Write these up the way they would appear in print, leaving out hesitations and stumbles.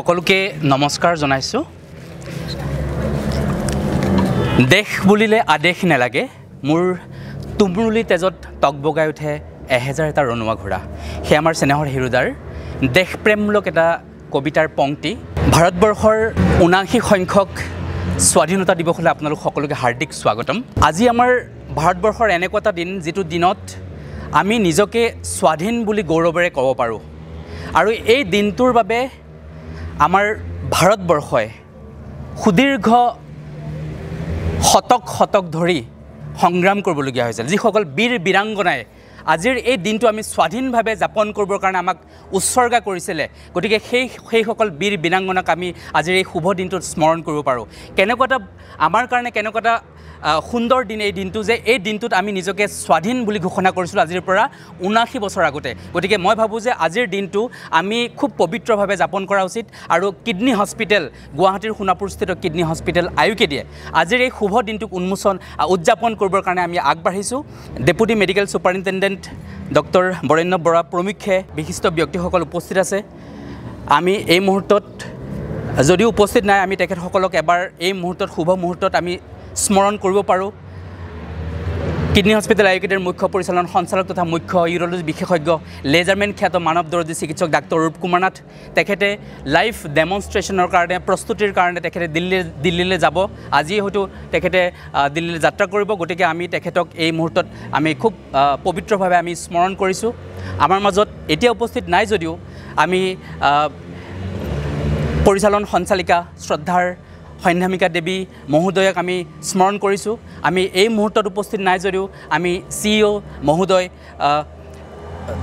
সকলোকে নমস্কাৰ জনাইছোঁ। দেশ বুলিলে আদেশ নালাগে, মোৰ তুমৰুলি তেজত টকবগাই উঠে এহেজাৰ এটা ৰণুৱা ঘোঁৰা। সেয়া আমাৰ চেনেহৰ হিৰুদাৰ দেশপ্ৰেমমূলক এটা কবিতাৰ পংক্তি। ভাৰতবৰ্ষৰ ৭৯ সংখ্যক স্বাধীনতা দিৱসলৈ আপোনালোক সকলোকে হাৰ্দিক স্বাগতম। আজি আমাৰ ভাৰতবৰ্ষৰ এনেকুৱা এটা দিন যিটো দিনত আমি নিজকে স্বাধীন বুলি গৌৰৱেৰে ক'ব পাৰোঁ, আৰু এই দিনটোৰ বাবে আমাৰ ভাৰতবৰ্ষই সুদীৰ্ঘ শতক শতক ধৰি সংগ্ৰাম কৰিবলগীয়া হৈছিল। যিসকল বীৰ বীৰাংগনাই আজিৰ এই দিনটো আমি স্বাধীনভাৱে যাপন কৰিবৰ কাৰণে আমাক উৎসৰ্গা কৰিছিলে, গতিকে সেইসকল বীৰ বীৰাংগনাক আমি আজিৰ এই শুভ দিনটোত স্মৰণ কৰিব পাৰোঁ। কেনেকুৱা এটা আমাৰ কাৰণে কেনেকুৱা এটা সুন্দৰ দিন এই দিনটো, যে এই দিনটোত আমি নিজকে স্বাধীন বুলি ঘোষণা কৰিছিলোঁ আজিৰ পৰা ৭৯ বছৰ আগতে। গতিকে মই ভাবোঁ যে আজিৰ দিনটো আমি খুব পবিত্ৰভাৱে যাপন কৰা উচিত। আৰু কিডনী হস্পিটেল, গুৱাহাটীৰ সোণাপুৰস্থিত কিডনী হস্পিটেল আয়ুকেডিয়ে আজিৰ এই শুভ দিনটোক উদযাপন কৰিবৰ কাৰণে আমি আগবাঢ়িছোঁ। ডেপুটি মেডিকেল ছুপাৰিণ্টেণ্ডেণ্ট ডক্টৰ বৰেণ্য বৰা প্ৰমুখ্যে বিশিষ্ট ব্যক্তিসকল উপস্থিত আছে। আমি এই মুহূৰ্তত যদিও উপস্থিত নাই, আমি তেখেতসকলক এবাৰ এই মুহূৰ্তত শুভ মুহূৰ্তত আমি স্মৰণ কৰিব পাৰোঁ। কিডনী হস্পিটেল আয়ুকেডিৰ মুখ্য পৰিচালন সঞ্চালক তথা মুখ্য ইউৰ'লজি বিশেষজ্ঞ লেজাৰমেন খ্যাত মানৱ দৰদী চিকিৎসক ডাক্তৰ ৰূপ কুমাৰ নাথ, তেখেতে লাইভ ডেমনষ্ট্ৰেশ্যনৰ কাৰণে প্ৰস্তুতিৰ কাৰণে তেখেতে দিল্লীলৈ যাব। আজি হয়তো তেখেতে দিল্লীলৈ যাত্ৰা কৰিব, গতিকে আমি তেখেতক এই মুহূৰ্তত আমি খুব পবিত্ৰভাৱে আমি স্মৰণ কৰিছোঁ। আমাৰ মাজত এতিয়া উপস্থিত নাই যদিও আমি পৰিচালন সঞ্চালিকা শ্ৰদ্ধাৰ সন্ধ্যামিকা দেৱী মহোদয়ক আমি স্মৰণ কৰিছোঁ। আমি এই মুহূৰ্তত উপস্থিত নাই যদিও আমি CEO মহোদয়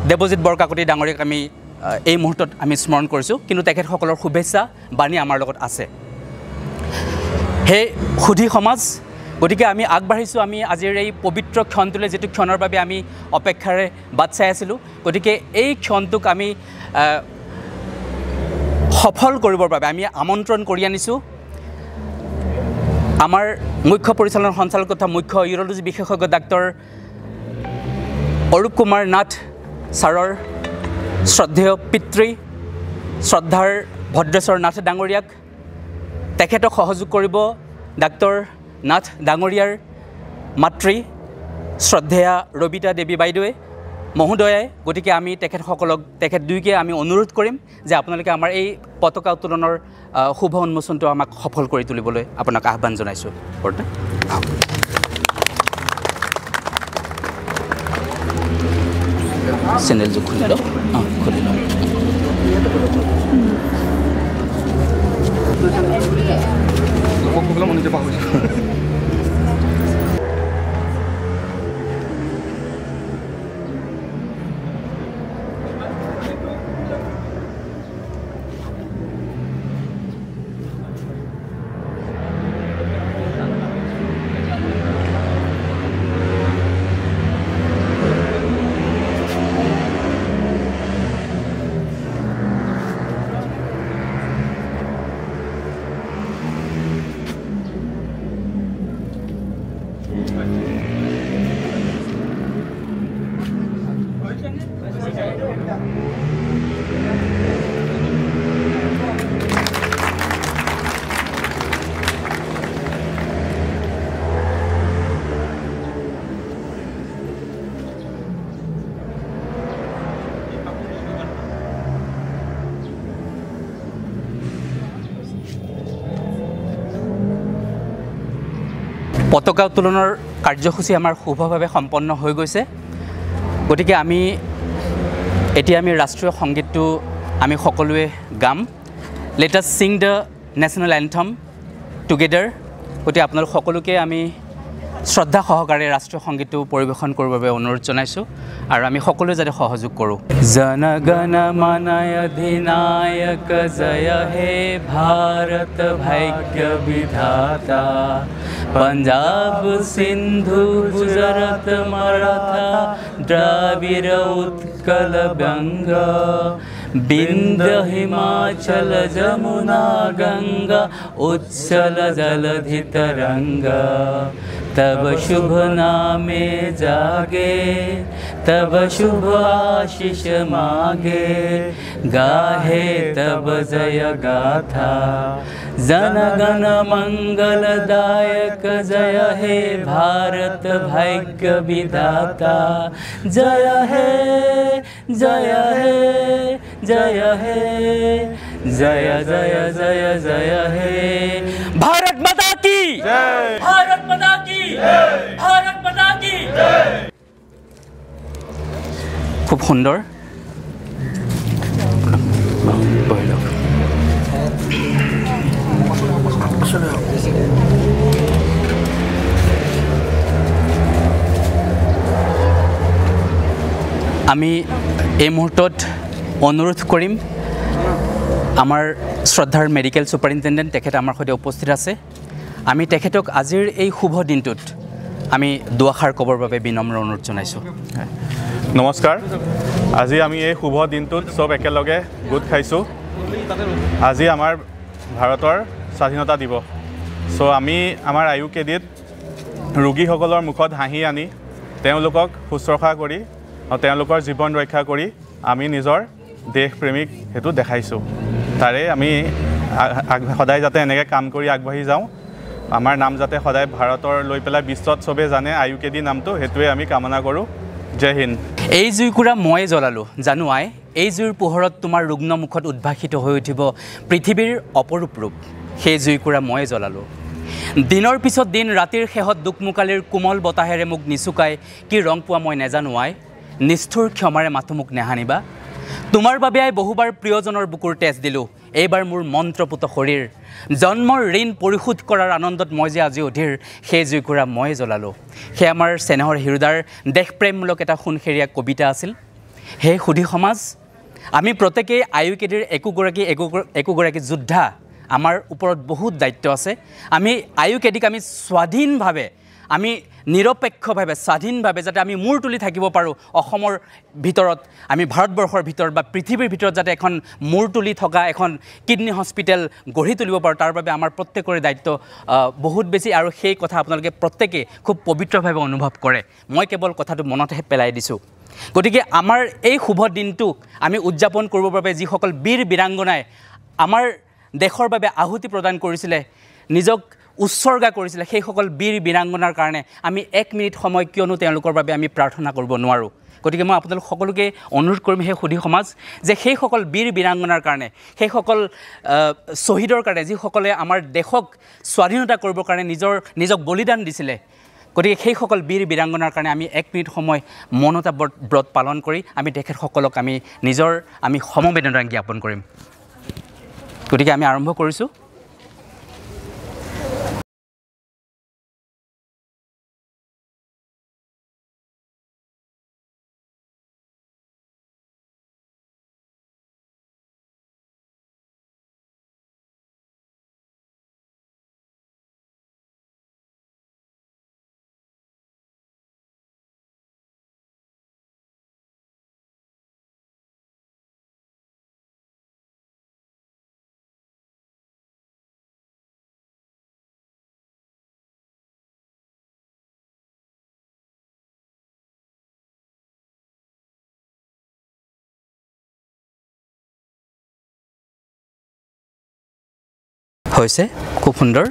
দেৱজিৎ বৰকাকতি ডাঙৰীয়াক আমি এই মুহূৰ্তত আমি স্মৰণ কৰিছোঁ, কিন্তু তেখেতসকলৰ শুভেচ্ছা বাণী আমাৰ লগত আছে। হে সুধী সমাজ, গতিকে আমি আগবাঢ়িছোঁ। আমি আজিৰ এই পবিত্ৰ ক্ষণটোলৈ, যিটো ক্ষণৰ বাবে আমি অপেক্ষাৰে বাট চাই আছিলোঁ, গতিকে এই ক্ষণটোক আমি সফল কৰিবৰ বাবে আমি আমন্ত্ৰণ কৰি আনিছোঁ আমাৰ মুখ্য পৰিচালন সঞ্চালক তথা মুখ্য ইউৰ'লজি বিশেষজ্ঞ ডাক্তৰ অৰূপ কুমাৰ নাথ ছাৰৰ শ্ৰদ্ধেয় পিতৃ শ্ৰদ্ধাৰ ভদ্ৰেশ্বৰ নাথ ডাঙৰীয়াক। তেখেতক সহযোগ কৰিব ডাক্তৰ নাথ ডাঙৰীয়াৰ মাতৃ শ্ৰদ্ধেয়া ৰবিতা দেৱী বাইদেৱে মহোদয়াই। গতিকে আমি তেখেত দুয়োকে আমি অনুৰোধ কৰিম যে আপোনালোকে আমাৰ এই পতাকা উত্তোলনৰ শুভ উন্মোচনটো আমাক সফল কৰি তুলিবলৈ আপোনাক আহ্বান জনাইছোঁ। চেনেলযোগ খুলি লওক, খুলি লওক। পতাকা উত্তোলনৰ কাৰ্যসূচী আমাৰ শুভভাৱে সম্পন্ন হৈ গৈছে। গতিকে এতিয়া আমি ৰাষ্ট্ৰীয় সংগীতটো আমি সকলোৱে গাম। Let us sing the national anthem together. গতিকে আপোনালোক সকলোকে আমি শ্ৰদ্ধা সহকাৰে ৰাষ্ট্ৰীয় সংগীতটো পৰিৱেশন কৰিবৰ বাবে অনুৰোধ জনাইছোঁ, আৰু আমি সকলোৱে যাতে সহযোগ কৰোঁ। জন গণ মন অধিনায়ক জয় হে ভাৰত ভাগ্য বিধাতা, पंजाब सिंधु गुजरात मराठा द्राविड़ उत्कल बंगा, बिंध्य हिमाचल जमुना गंगा उच्छल जलधि तरंगा, तब शुभ नामे जागे तब शुभ आशीष मागे गाहे तब जय गाथा जन गण मंगलदायक जय हे भारत भाग्य विधाता जय हे जय हे जय हे जय जय जय जय हे भारत माता की जय भारत माता की जय भारत माता की जय खूब सुंदर আমি এই মুহূর্তত অনুৰোধ কৰিম আমাৰ শ্ৰদ্ধাৰ মেডিকেল সুপাৰিনটেণ্ডেণ্ট তেখেত আমাৰ সৈতে উপস্থিত আছে আমি তেখেতক আজিৰ এই শুভ দিনটোত আমি দুআষাৰ ক'বৰ বাবে বিনম্ৰ অনুৰোধ জনাইছোঁ নমস্কাৰ আজি আমি এই শুভ দিনটোত সব একেলগে গোট খাইছোঁ আজি আমাৰ ভাৰতৰ স্বাধীনতা দিৱস সো আমি আমাৰ আয়ুকেদিত ৰোগীসকলৰ মুখত হাঁহি আনি তেওঁলোকক শুশ্ৰূষা কৰি আৰু তেওঁলোকৰ জীৱন ৰক্ষা কৰি আমি নিজৰ দেশপ্ৰেমিক হেতু দেখাইছোঁ তাৰে আমি সদায় যাতে এনেকৈ কাম কৰি আগবাঢ়ি যাওঁ আমাৰ নাম যাতে সদায় ভাৰতৰ লৈ পেলাই বিশ্বত সবে জানে আয়ুকেদি নামটো হেতুৱে আমি কামনা কৰোঁ জয় হিন্দ এই জুইকুৰা মই জ্বলালোঁ জানো আই এই জুইৰ পোহৰত তোমাৰ ৰুগ্ন মুখত উদ্ভাসিত হৈ উঠিব পৃথিৱীৰ অপৰূপ ৰূপ সেই জুইকুৰা মই জ্বলালোঁ দিনৰ পিছত দিন ৰাতিৰ শেহত দুকমুকালিৰ কোমল বতাহেৰে মোক নিচুকাই কি ৰং পোৱা মই নেজানো আই নিষ্ঠুৰ ক্ষমাৰে মাথো মোক নেহানিবা তোমাৰ বাবে আই বহুবাৰ প্ৰিয়জনৰ বুকুৰ তেজ দিলোঁ এইবাৰ মোৰ মন্ত্ৰপুত শৰীৰ জন্মৰ ঋণ পৰিশোধ কৰাৰ আনন্দত মই যে আজি অধীৰ সেই জুইকুৰা মই জ্বলালোঁ সেই আমাৰ চেনেহৰ হিৰুদাৰ দেশপ্ৰেমমূলক এটা সোণসেৰীয়া কবিতা আছিল সেই সুধী সমাজ আমি প্ৰত্যেকেই আয়ুকেদিৰ একোগৰাকী যোদ্ধা আমাৰ ওপৰত বহুত দায়িত্ব আছে আমি আয়ুকেদিক আমি স্বাধীনভাৱে আমি নিৰপেক্ষভাৱে স্বাধীনভাৱে যাতে আমি মূৰ তুলি থাকিব পাৰোঁ অসমৰ ভিতৰত আমি ভাৰতবৰ্ষৰ ভিতৰত বা পৃথিৱীৰ ভিতৰত যাতে এখন মূৰ তুলি থকা এখন কিডনী হস্পিটেল গঢ়ি তুলিব পাৰোঁ তাৰ বাবে আমাৰ প্ৰত্যেকৰে দায়িত্ব বহুত বেছি আৰু সেই কথা আপোনালোকে প্ৰত্যেকে খুব পবিত্ৰভাৱে অনুভৱ কৰে মই কেৱল কথাটো মনতহে পেলাই দিছোঁ গতিকে আমাৰ এই শুভ দিনটোক আমি উদযাপন কৰিবৰ বাবে যিসকল বীৰ বীৰাংগনাই আমাৰ দেশৰ বাবে আহুতি প্ৰদান কৰিছিলে নিজক উৎসৰ্গা কৰিছিলে সেইসকল বীৰ বীৰাংগনাৰ কাৰণে আমি 1 মিনিট সময় কিয়নো তেওঁলোকৰ বাবে আমি প্ৰাৰ্থনা কৰিব নোৱাৰোঁ গতিকে মই আপোনালোক সকলোকে অনুৰোধ কৰিম সেই সুধী সমাজ যে সেইসকল বীৰ বীৰাংগনাৰ কাৰণে সেইসকল শ্বহীদৰ কাৰণে যিসকলে আমাৰ দেশক স্বাধীনতা কৰিবৰ কাৰণে নিজক বলিদান দিছিলে গতিকে সেইসকল বীৰ বীৰাংগনাৰ কাৰণে আমি 1 মিনিট সময় মৌনতা ব্ৰত পালন কৰি আমি তেখেতসকলক আমি সমবেদনা জ্ঞাপন কৰিম গতিকে আমি আৰম্ভ কৰিছোঁ হৈছে খুব সুন্দৰ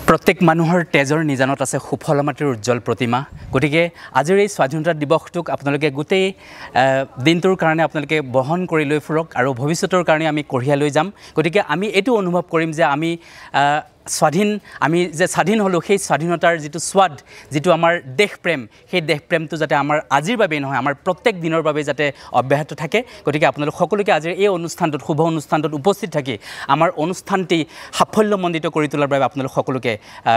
প্ৰত্যেক মানুহৰ তেজৰ নিজানত আছে সুফল মাটিৰ উজ্জ্বল প্ৰতিমা গতিকে আজিৰ এই স্বাধীনতা দিৱসটোক আপোনালোকে গোটেই দিনটোৰ কাৰণে আপোনালোকে বহন কৰি লৈ ফুৰক আৰু ভৱিষ্যতৰ কাৰণে আমি কঢ়িয়াই লৈ যাম গতিকে আমি এইটো অনুভৱ কৰিম যে আমি স্বাধীন হলোঁ সেই স্বাধীনতাৰ যিটো স্বাদ যিটো আমাৰ দেশপ্ৰেম সেই দেশপ্ৰেমটো যাতে আমাৰ আজিৰ বাবেই নহয় আমাৰ প্ৰত্যেক দিনৰ বাবে যাতে অব্যাহত থাকে গতিকে আপোনালোক সকলোকে আজিৰ এই অনুষ্ঠানটোত শুভ অনুষ্ঠানটোত উপস্থিত থাকি আমাৰ অনুষ্ঠানটি সাফল্যমণ্ডিত কৰি তোলাৰ বাবে আপোনালোক সকলোকে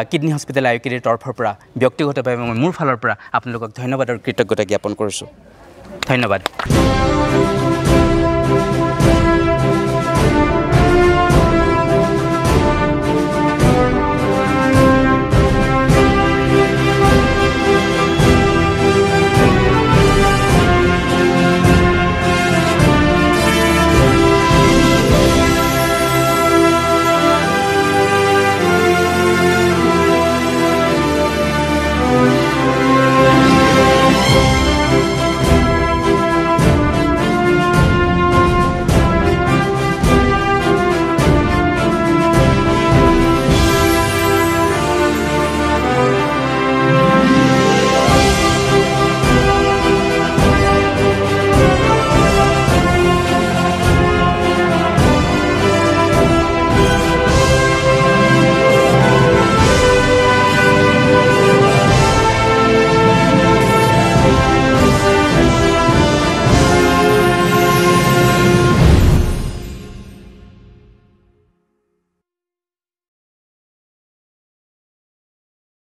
কিডনী হস্পিটেল আয়ুকেদিৰ তৰফৰ পৰা ব্যক্তিগতভাৱে মই মোৰ ফালৰ পৰা আপোনালোকক ধন্যবাদ আৰু কৃতজ্ঞতা জ্ঞাপন কৰিছোঁ ধন্যবাদ